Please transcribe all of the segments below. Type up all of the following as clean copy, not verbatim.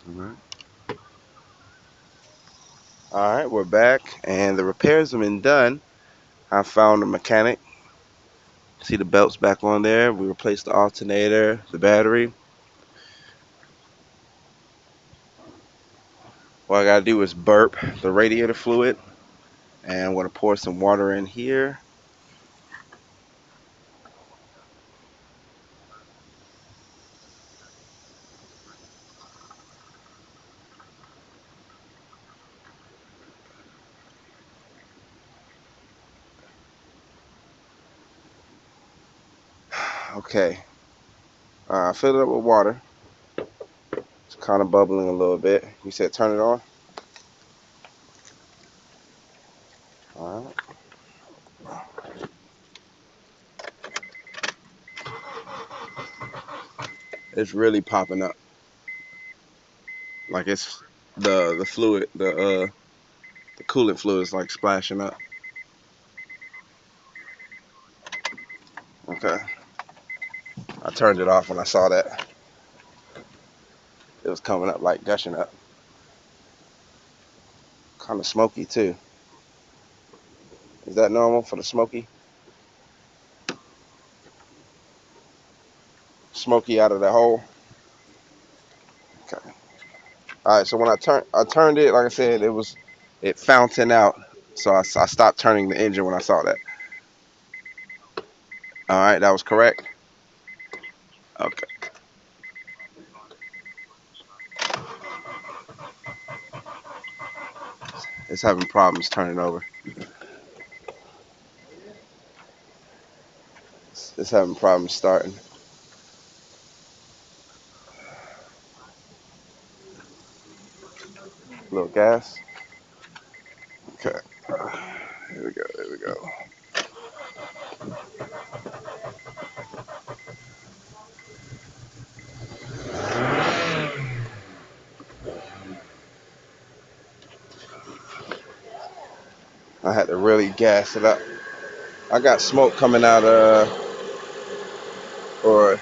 Alright, Alright, we're back, and the repairs have been done. I found a mechanic. See the belts back on there. We replaced the alternator, the battery. What I gotta do is burp the radiator fluid, and I'm gonna pour some water in here. Okay, fill it up with water. It's kind of bubbling a little bit. You said turn it on. All right. It's really popping up. Like it's the fluid, the coolant fluid is like splashing up. Okay. I turned it off when I saw that. It was coming up like gushing up. Kind of smoky too. Is that normal for the smoky? Smoky out of the hole. Okay. All right. So when I turned it, like I said, it fountained out. So I stopped turning the engine when I saw that. All right. That was correct. Okay. It's having problems turning over. It's having problems starting. A little gas. Okay. Here we go. Here we go. I had to really gas it up. I got smoke coming out or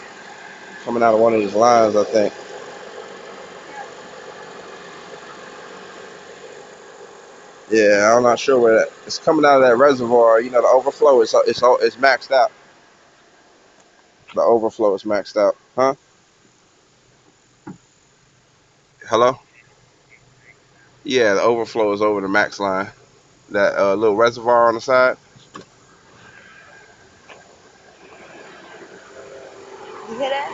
coming out of one of these lines, I think. Yeah, I'm not sure where that. It's coming out of that reservoir. You know, the overflow it's maxed out. The overflow is maxed out. Huh? Hello? Yeah, the overflow is over the max line. That little reservoir on the side. You hear that?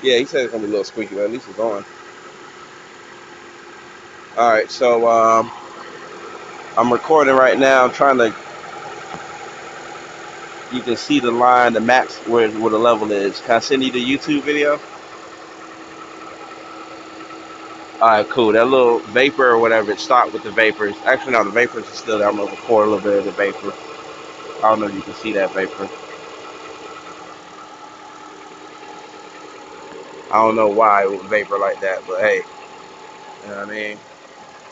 Yeah, he said it's gonna be a little squeaky, but at least it's on. All right, so I'm recording right now. I'm trying to. You can see the line, the max where the level is. Can I send you the YouTube video? All right, cool. That little vapor or whatever, it stopped with the vapors. Actually, no, the vapors are still there. I'm gonna record a little bit of the vapor. I don't know if you can see that vapor. I don't know why it would vapor like that, but hey, you know what I mean?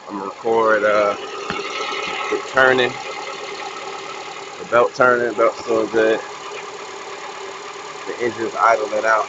I'm gonna record it turning, the belt turning, belt's doing good. The engine's idling out.